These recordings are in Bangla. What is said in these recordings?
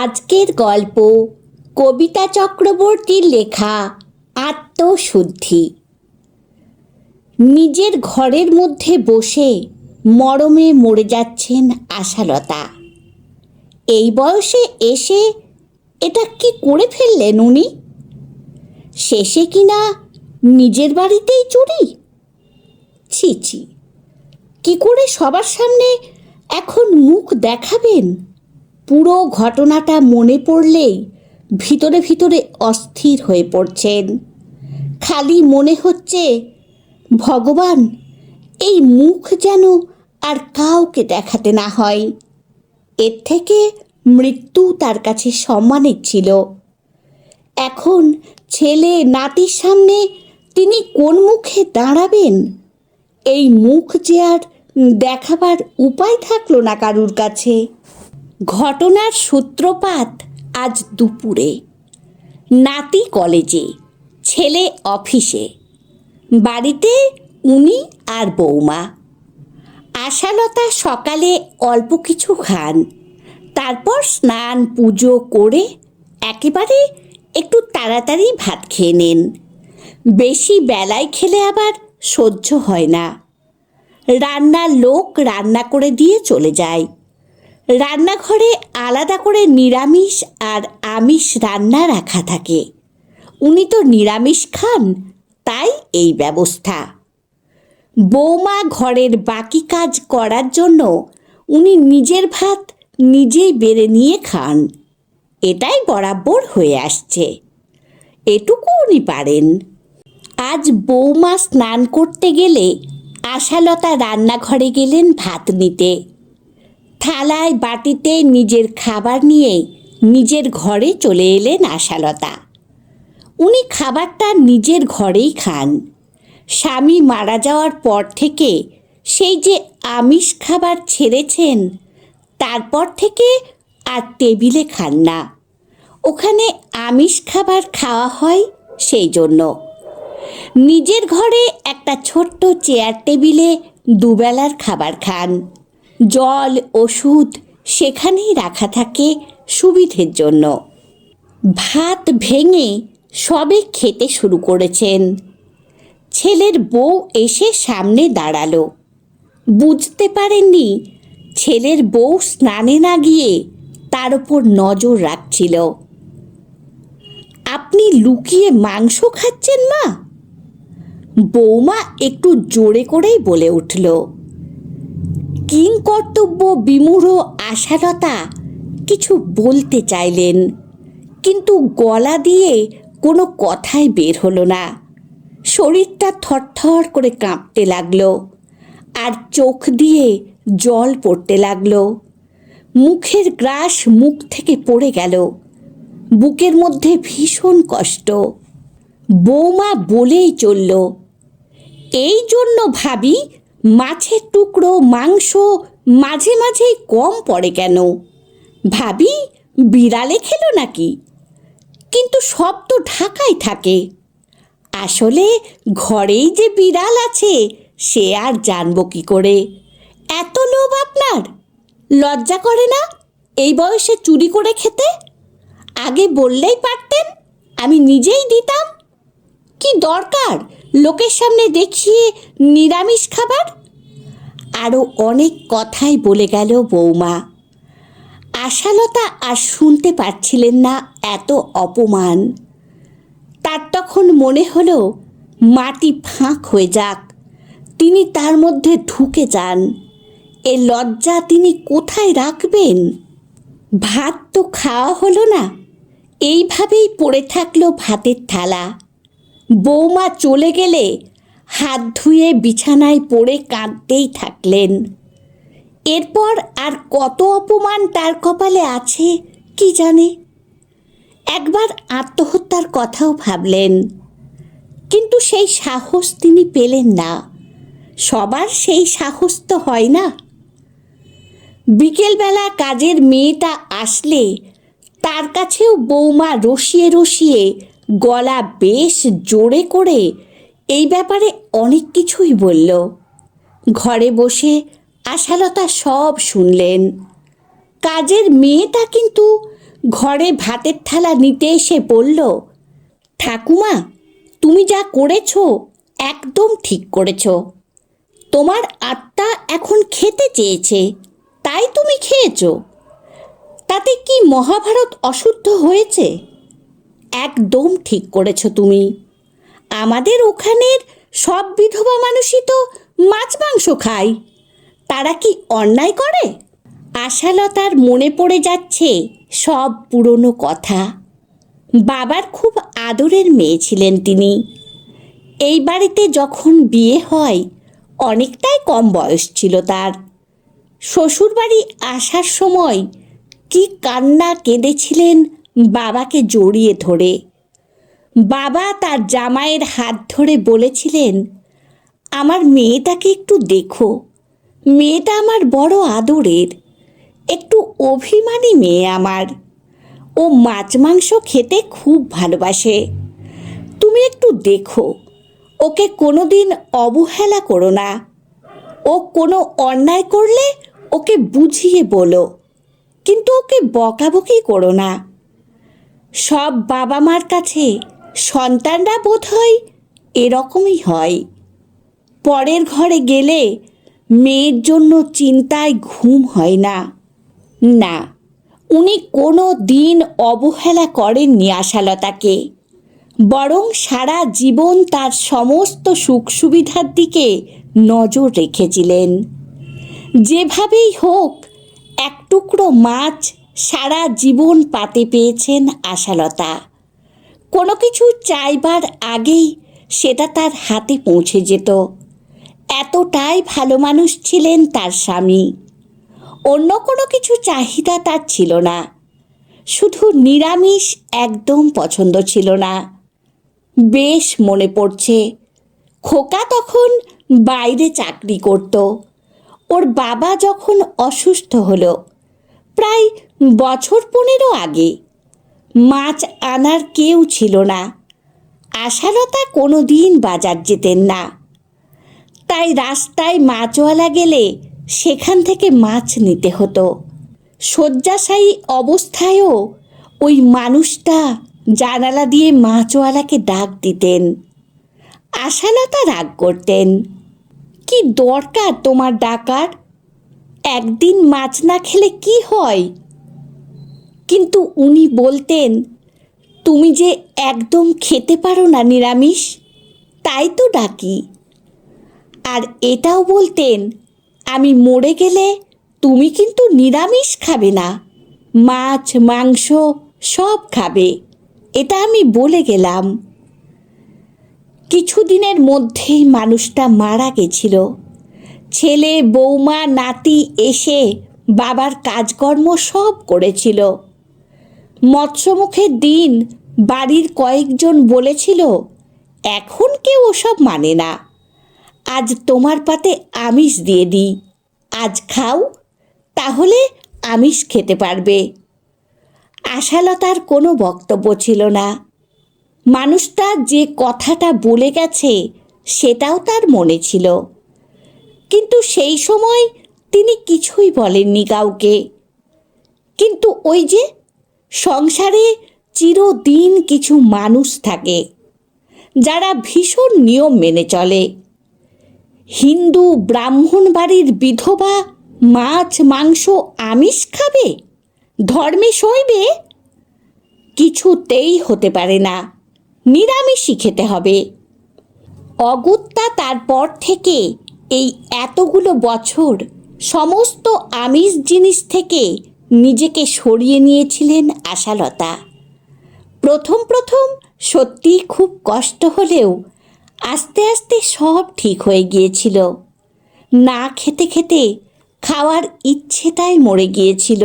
আজকের গল্প কবিতা চক্রবর্তীর লেখা আত্মশুদ্ধি। নিজের ঘরের মধ্যে বসে মরমে মরে যাচ্ছেন আশালতা। এই বয়সে এসে এটা কি করে ফেললেন উনি? শেষে কিনা নিজের বাড়িতেই চুরি। ছি ছি, কি করে সবার সামনে এখন মুখ দেখাবেন? পুরো ঘটনাটা মনে পড়লেই ভিতরে ভিতরে অস্থির হয়ে পড়ছেন। খালি মনে হচ্ছে, ভগবান, এই মুখ যেন আর কাউকে দেখাতে না হয়। এর থেকে মৃত্যু তার কাছে সম্মানের ছিল। এখন ছেলে নাতির সামনে তিনি কোন মুখে দাঁড়াবেন? এই মুখ যে আর দেখাবার উপায় থাকলো না কারুর কাছে। ঘটনার সূত্রপাত আজ দুপুরে। নাতি কলেজে, ছেলে অফিসে, বাড়িতে উনি আর বৌমা। আশালতা সকালে অল্প কিছু খান, তারপর স্নান পুজো করে একেবারে একটু তাড়াতাড়ি ভাত খেয়ে নেন। বেশি বেলায় খেলে আবার সহ্য হয় না। রান্নার লোক রান্না করে দিয়ে চলে যায়। রান্নাঘরে আলাদা করে নিরামিষ আর আমিষ রান্না রাখা থাকে। উনি তো নিরামিষ খান, তাই এই ব্যবস্থা। বৌমা ঘরের বাকি কাজ করার জন্য উনি নিজের ভাত নিজেই বেড়ে নিয়ে খান। এটাই বরাবর হয়ে আসছে, এটুকু উনি পারেন। আজ বৌমা স্নান করতে গেলে আশালতা রান্নাঘরে গেলেন ভাত নিতে। থালায় বাটিতে নিজের খাবার নিয়ে নিজের ঘরে চলে এলেন আশালতা। উনি খাবারটা নিজের ঘরেই খান। স্বামী মারা যাওয়ার পর থেকে সেই যে আমিষ খাবার ছেড়েছেন, তারপর থেকে আর টেবিলে খান না। ওখানে আমিষ খাবার খাওয়া হয়, সেই জন্য নিজের ঘরে একটা ছোট্ট চেয়ার টেবিলে দুবেলার খাবার খান। জল ওষুধ সেখানেই রাখা থাকে সুবিধের জন্য। ভাত ভেঙে সবে খেতে শুরু করেছেন। ছেলের বউ এসে সামনে দাঁড়ালো। বুঝতে পারেননি ছেলের বউ স্নানে না গিয়ে তার ওপর নজর রাখছিল। আপনি লুকিয়ে মাংস খাচ্ছেন মা? বৌমা একটু জোরে করেই বলে উঠল। কিংকর্তব্য বিমূঢ় আশালতা কিছু বলতে চাইলেন, কিন্তু গলা দিয়ে কোনো কথাই বের হলো না। শরীরটা থরথর করে কাঁপতে লাগলো, আর চোখ দিয়ে জল পড়তে লাগলো। মুখের গ্রাস মুখ থেকে পড়ে গেল। বুকের মধ্যে ভীষণ কষ্ট। বৌমা বলেই চলল, এই জন্য ভাবি মাছের টুকরো মাংস মাঝে মাঝেই কম পড়ে কেন? ভাবি বিড়ালে খেলো নাকি? কিন্তু সব তো ঢাকায় থাকে। আসলে ঘরেই যে বিড়াল আছে সে আর জানবো কি করে? এত লোভ আপনার? লজ্জা করে না এই বয়সে চুরি করে খেতে? আগে বললেই পারতেন, আমি নিজেই দিতাম। কি দরকার লোকের সামনে দেখিয়ে নিরামিষ খাবার? আরও অনেক কথাই বলে গেল বৌমা। আশালতা আর শুনতে পারছিলেন না এত অপমান। তার তখন মনে হলো মাটি ফাঁক হয়ে যাক, তিনি তার মধ্যে ঢুকে যান। এ লজ্জা তিনি কোথায় রাখবেন? ভাত তো খাওয়া হলো না, এইভাবেই পড়ে থাকলো ভাতের থালা। বৌমা চলে গেলে হাত ধুয়ে বিছানায় পড়ে কাঁদতেই থাকলেন। এরপর আর কত অপমান তার কপালে আছে কি জানে। একবার আত্মহত্যার কথাও ভাবলেন, কিন্তু সেই সাহস তিনি পেলেন না। সবার সেই সাহস তো হয় না। বিকেলবেলা কাজের মেয়েটা আসলে তার কাছেও বৌমা রসিয়ে রসিয়ে গলা বেশ জোরে করে এই ব্যাপারে অনেক কিছুই বলল। ঘরে বসে আশালতা সব শুনলেন। কাজের মেয়েটা কিন্তু ঘরে ভাতের থালা নিতে এসে বলল, ঠাকুমা, তুমি যা করেছ একদম ঠিক করেছ। তোমার আত্মা এখন খেতে চেয়েছে, তাই তুমি খেয়েছ। তাতে কি মহাভারত অশুদ্ধ হয়েছে? একদম ঠিক করেছ তুমি। আমাদের ওখানের সব বিধবা মানুষই তো মাছ মাংস খায়, তারা কি অন্যায় করে? আশালতার মনে পড়ে যাচ্ছে সব পুরনো কথা। বাবার খুব আদরের মেয়ে ছিলেন তিনি। এই বাড়িতে যখন বিয়ে হয় অনেকটাই কম বয়স ছিল তার। শ্বশুরবাড়ি আসার সময় কি কান্না কেঁদেছিলেন বাবাকে জড়িয়ে ধরে। বাবা তার জামাইয়ের হাত ধরে বলেছিলেন, আমার মেয়েটাকে একটু দেখো, মেয়েটা আমার বড় আদরের, একটু অভিমানী মেয়ে আমার, ও মাছ মাংস খেতে খুব ভালোবাসে, তুমি একটু দেখো, ওকে কোনো দিন অবহেলা করো না, ও কোনো অন্যায় করলে ওকে বুঝিয়ে বলো, কিন্তু ওকে বকাবকি করো না। সব বাবা মার কাছে সন্তানরা বোধ হয় এরকমই হয়। পরের ঘরে গেলে মেয়ের জন্য চিন্তায় ঘুম হয় না। না, উনি কোনো দিন অবহেলা করেননি আশালতাকে, বরং সারা জীবন তার সমস্ত সুখ সুবিধার দিকে নজর রেখেছিলেন। যেভাবেই হোক এক টুকরো মাছ সারা জীবন পাতে পেয়েছেন আশালতা। কোনো কিছু চাইবার আগেই সেটা তার হাতে পৌঁছে যেত। এতটাই ভালো মানুষ ছিলেন তার স্বামী। অন্য কোনো কিছু চাহিদা তার ছিল না, শুধু নিরামিষ একদম পছন্দ ছিল না। বেশ মনে পড়ছে, খোকা তখন বাইরে চাকরি করত। ওর বাবা যখন অসুস্থ হলো, প্রায় বছর 15 আগে, মাছ আনার কেউ ছিল না। আশালতা কোনো দিন বাজার যেতেন না, তাই রাস্তায় মাছওয়ালা গেলে সেখান থেকে মাছ নিতে হতো। শয্যাশায়ী অবস্থায়ও ওই মানুষটা জানালা দিয়ে মাছওয়ালাকে ডাক দিতেন। আশালতা রাগ করতেন, কি দরকার তোমার ডাকার? একদিন মাছ না খেলে কি হয়? কিন্তু উনি বলতেন, তুমি যে একদম খেতে পারো না নিরামিষ, তাই তো ডাকি। আর এটাও বলতেন, আমি মরে গেলে তুমি কিন্তু নিরামিষ খাবে না, মাছ মাংস সব খাবে, এটা আমি বলে গেলাম। কিছুদিনের মধ্যেই মানুষটা মারা গেছিল। ছেলে বৌমা নাতি এসে বাবার কাজকর্ম সব করেছিল। মৎস্যমুখের দিন বাড়ির কয়েকজন বলেছিল, এখন কেউ ওসব মানে না, আজ তোমার পাতে আমিষ দিয়ে দিই, আজ খাও, তাহলে আমিষ খেতে পারবে। আশালতার কোনো বক্তব্য ছিল না। মানুষটা যে কথাটা বলে গেছে সেটাও তার মনে ছিল, কিন্তু সেই সময় তিনি কিছুই বলেননি কাউকে। কিন্তু ওই যে সংসারে চিরদিন কিছু মানুষ থাকে যারা ভীষণ নিয়ম মেনে চলে। হিন্দু ব্রাহ্মণ বাড়ির বিধবা মাছ মাংস আমিষ খাবে, ধর্মে সইবে? কিছুতেই হতে পারে না, নিরামিষই খেতে হবে। অগত্যা তারপর থেকে এই এতগুলো বছর সমস্ত আমিষ জিনিস থেকে নিজেকে সরিয়ে নিয়েছিলেন আশালতা। প্রথম প্রথম সত্যি খুব কষ্ট হলেও আস্তে আস্তে সব ঠিক হয়ে গিয়েছিল। না খেতে খেতে খাওয়ার ইচ্ছেটাই মরে গিয়েছিল।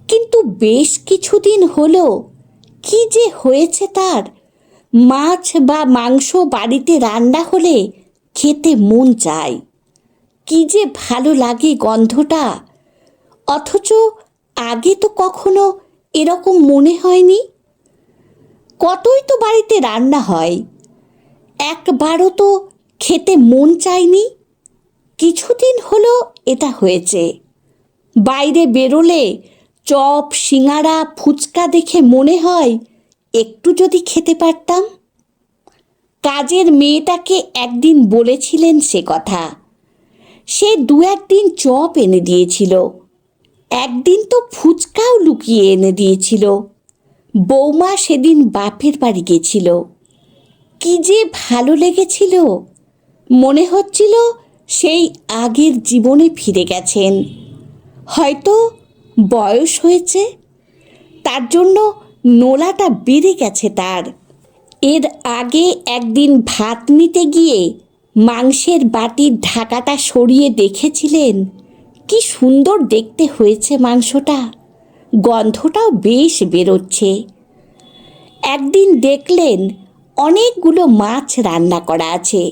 কিন্তু বেশ কিছুদিন হলো কি যে হয়েছে তার, মাছ বা মাংস বাড়িতে রান্না হলে খেতে মন চায়, কি যে ভালো লাগে গন্ধটা। অথচ আগে তো কখনো এরকম মনে হয়নি। কতই তো বাড়িতে রান্না হয়, একবারও তো খেতে মন চায়নি। কিছুদিন হলো এটা হয়েছে। বাইরে বেরোলে চপ, সিঙাড়া, ফুচকা দেখে মনে হয় একটু যদি খেতে পারতাম। কাজের মেয়েটাকে একদিন বলেছিলেন সে কথা। সে দু একদিন চপ এনে দিয়েছিল, একদিন তো ফুচকাও লুকিয়ে এনে দিয়েছিল। বৌমা সেদিন বাপের বাড়ি গেছিল, কি যে ভালো লেগেছিল, মনে হচ্ছিল সেই আগের জীবনে ফিরে গেছেন। হয়তো বয়স হয়েছে, তার জন্য নোলাটা বেড়ে গেছে তার। এর আগে একদিন ভাত নিতে গিয়ে মাংসের বাটির ঢাকাটা সরিয়ে দেখেছিলেন, কি সুন্দর দেখতে হয়েছে মাংসটা, গন্ধটাও বেশ বেরোচ্ছে। একদিন দেখলেন অনেকগুলো মাছ রান্না করা আছে,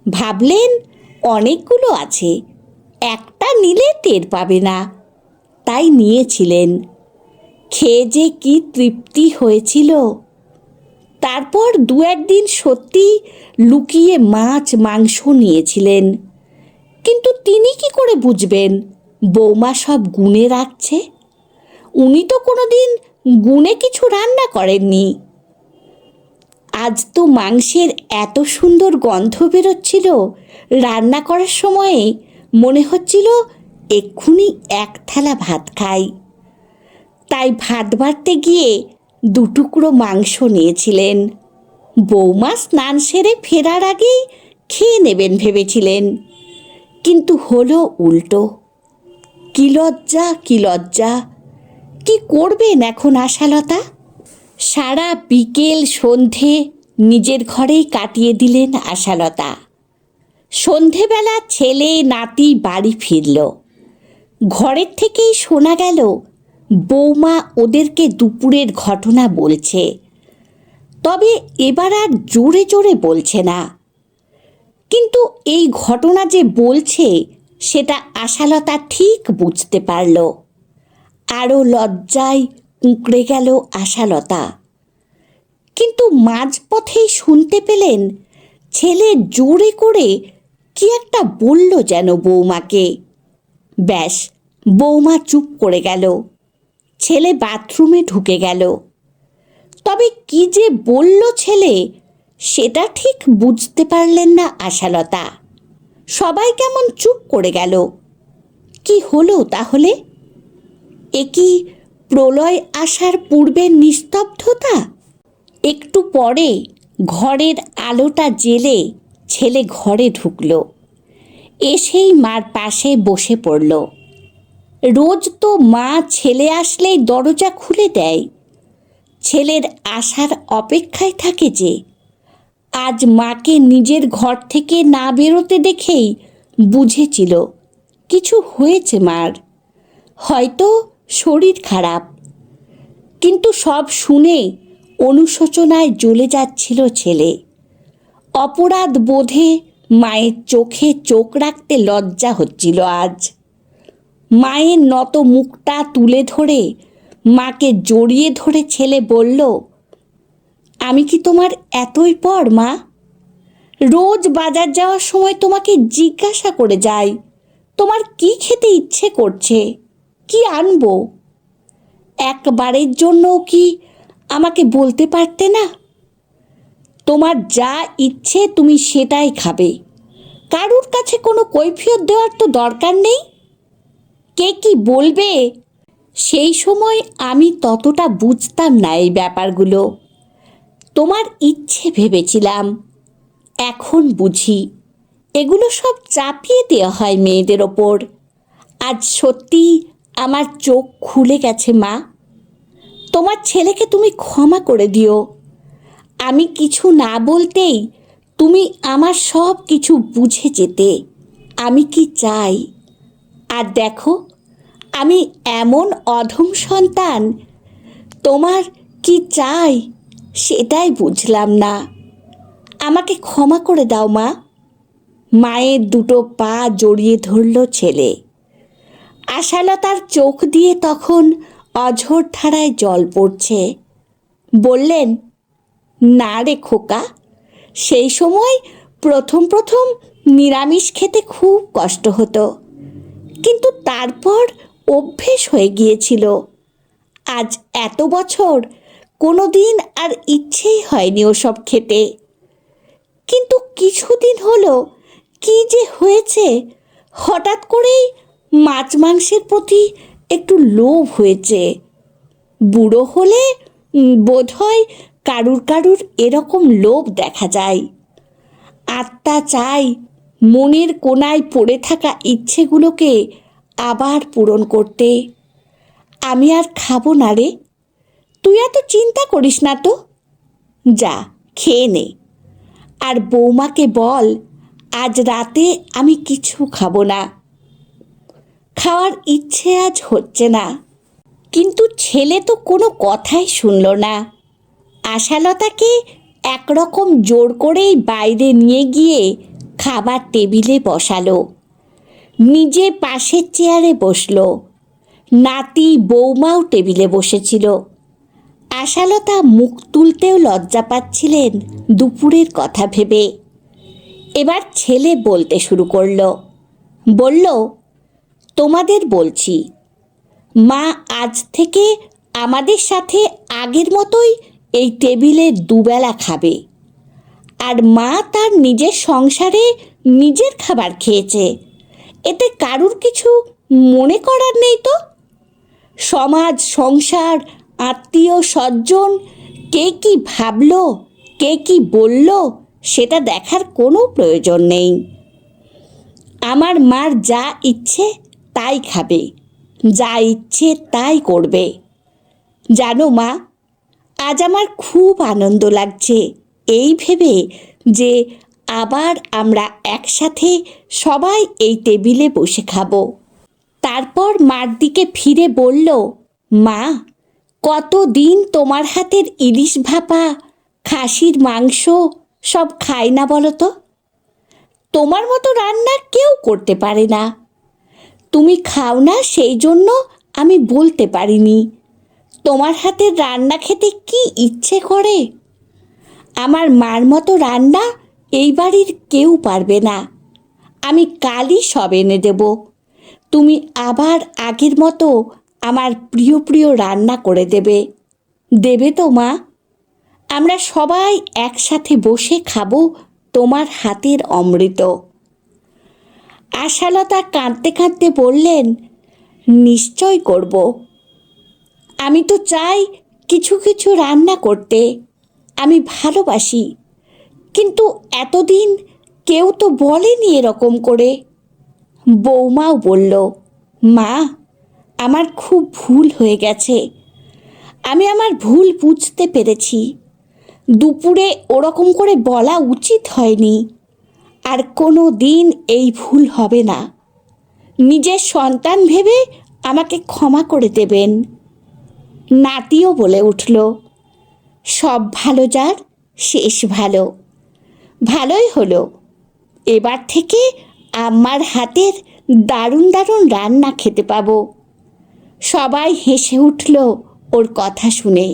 ভাবলেন অনেকগুলো আছে, একটা নিলে টের পাবে না, তাই নিয়েছিলেন। খেয়ে যে কি তৃপ্তি হয়েছিল। তারপর দু একদিন সত্যি লুকিয়ে মাছ মাংস নিয়েছিলেন, কিন্তু তিনি কি করে বুঝবেন বৌমা সব গুনে রাখছে? উনি তো কোনোদিন গুনে কিছু রান্না করেননি। আজ তো মাংসের এত সুন্দর গন্ধ বেরোচ্ছিল, রান্না করার সময়ে মনে হচ্ছিল এক্ষুনি এক থালা ভাত খাই। তাই ভাত বাড়তে গিয়ে দুটুকরো মাংস নিয়েছিলেন। বৌমা স্নান সেরে ফেরার আগেই খেয়ে নেবেন ভেবেছিলেন, কিন্তু হলো উল্টো। কি লজ্জা, কি লজ্জা! কি করবেন এখন আশালতা? সারা বিকেল সন্ধে নিজের ঘরেই কাটিয়ে দিলেন আশালতা। সন্ধেবেলা ছেলে নাতি বাড়ি ফিরল। ঘরের থেকেই শোনা গেল বৌমা ওদেরকে দুপুরের ঘটনা বলছে, তবে এবার আর জোরে জোরে বলছে না। কিন্তু এই ঘটনা যে বলছে সেটা আশালতা ঠিক বুঝতে পারল। আরও লজ্জায় কুঁকড়ে গেল আশালতা। কিন্তু মাঝপথেই শুনতে পেলেন ছেলে জোরে করে কি একটা বলল যেন বৌমাকে। ব্যাস, বৌমা চুপ করে গেল। ছেলে বাথরুমে ঢুকে গেল। তবে কি যে বলল ছেলে সেটা ঠিক বুঝতে পারলেন না আশালতা। সবাই কেমন চুপ করে গেল। কি হলো তাহলে? এ কি প্রলয় আসার পূর্বের নিস্তব্ধতা? একটু পরে ঘরের আলোটা জ্বেলে ছেলে ঘরে ঢুকল। এসেই মার পাশে বসে পড়ল। রোজ তো মা ছেলে আসলেই দরজা খুলে দেয়, ছেলের আসার অপেক্ষায় থাকে যে। আজ মাকে নিজের ঘর থেকে না বেরোতে দেখেই বুঝেছিল কিছু হয়েছে মার, হয়তো শরীর খারাপ। কিন্তু সব শুনে অনুশোচনায় জ্বলে যাচ্ছিল ছেলে। অপরাধ বোধে মায়ের চোখে চোখ রাখতে লজ্জা হচ্ছিল আজ। মায়ের নত মুখটা তুলে ধরে মাকে জড়িয়ে ধরে ছেলে বলল, আমি কি তোমার এতই পর মা? রোজ বাজার যাওয়ার সময় তোমাকে জিজ্ঞাসা করে যাই তোমার কি খেতে ইচ্ছে করছে, কি আনবো। একবারের জন্য কি আমাকে বলতে পারতে না? তোমার যা ইচ্ছে তুমি সেটাই খাবে, কারুর কাছে কোনো কৈফিয়ত দেওয়ার তো দরকার নেই। কে কি বলবে সেই সময় আমি ততটা বুঝতাম না এই ব্যাপারগুলো। তোমার ইচ্ছে ভেবেছিলাম, এখন বুঝি এগুলো সব চাপিয়ে দেওয়া হয় মেয়েদের ওপর। আজ সত্যি আমার চোখ খুলে গেছে মা। তোমার ছেলেকে তুমি ক্ষমা করে দিও। আমি কিছু না বলতেই তুমি আমার সব কিছু বুঝে যেতে আমি কি চাই। আর দেখো, আমি এমন অধম সন্তান, তোমার কি চাই সেটাই বুঝলাম না। আমাকে ক্ষমা করে দাও মা। মায়ের দুটো পা জড়িয়ে ধরল ছেলে। আশালতার চোখ দিয়ে তখন অঝোর ধারায় জল পড়ছে। বললেন, না রে খোকা, সেই সময় প্রথম প্রথম নিরামিষ খেতে খুব কষ্ট হতো, কিন্তু তারপর অভ্যেস হয়ে গিয়েছিল। আজ এত বছর কোনো দিন আর ইচ্ছেই হয়নি ওসব খেতে, কিন্তু কিছুদিন হলো কি যে হয়েছে, হঠাৎ করেই মাছ মাংসের প্রতি একটু লোভ হয়েছে। বুড়ো হলে বোধহয় কারুর কারুর এরকম লোভ দেখা যায়। আত্মা চাই মনের কোণায় পড়ে থাকা ইচ্ছেগুলোকে আবার পূরণ করতে। আমি আর খাবো না রে, তুই এত চিন্তা করিস না তো। যা খেয়ে নে, আর বৌমাকে বল আজ রাতে আমি কিছু খাবো না। খাওয়ার ইচ্ছে আজ হচ্ছে না। কিন্তু ছেলে তো কোনো কথাই শুনল না। আশালতাকে একরকম জোর করেই বাইরে নিয়ে গিয়ে খাবার টেবিলে বসালো, নিজে পাশের চেয়ারে বসলো। নাতি বৌমাও টেবিলে বসেছিল। আশালতা মুখ তুলতেও লজ্জা পাচ্ছিলেন দুপুরের কথা ভেবে। এবার ছেলে বলতে শুরু করলো। বলল, তোমাদের বলছি, মা আজ থেকে আমাদের সাথে আগের মতোই এই টেবিলে দুবেলা খাবে। আর মা তার নিজের সংসারে নিজের খাবার খেয়েছে, এতে কারুর কিছু মনে করার নেই তো। সমাজ, সংসার, আত্মীয় স্বজন কে কি ভাবলো, কে কি বলল, সেটা দেখার কোনো প্রয়োজন নেই। আমার মার যা ইচ্ছে তাই খাবে, যা ইচ্ছে তাই করবে। জানো মা, আজ আমার খুব আনন্দ লাগছে এই ভেবে যে আবার আমরা একসাথে সবাই এই টেবিলে বসে খাবো। তারপর মার দিকে ফিরে বলল, মা, কতদিন তোমার হাতের ইলিশ ভাপা, খাসির মাংস সব খাই না বলো তো। তোমার মতো রান্না কেউ করতে পারে না। তুমি খাও না সেই জন্য আমি বলতে পারিনি। তোমার হাতের রান্না খেতে কি ইচ্ছে করে। আমার মার মতো রান্না এই বাড়ির কেউ পারবে না। আমি কালই সব এনে দেব। তুমি আবার আগের মতো আমার প্রিয় প্রিয় রান্না করে দেবে। দেবে তো মা? আমরা সবাই একসাথে বসে খাবো তোমার হাতের অমৃত। আশালতা কাঁদতে কাঁদতে বললেন, নিশ্চয় করব। আমি তো চাই কিছু কিছু রান্না করতে, আমি ভালোবাসি, কিন্তু এতদিন কেউ তো বলেনি এরকম করে। বৌমাও বলল, মা, আমার খুব ভুল হয়ে গেছে। আমি আমার ভুল বুঝতে পেরেছি। দুপুরে ওরকম করে বলা উচিত হয়নি। আর কোনো দিন এই ভুল হবে না। নিজের সন্তান ভেবে আমাকে ক্ষমা করে দেবেন। নাতিও বলে উঠল, সব ভালো যার শেষ ভালো। ভালোই হলো, এবার থেকে আম্মার হাতের দারুণ দারুণ রান্না খেতে পাবো। সবাই হেসে উঠল ওর কথা শুনে।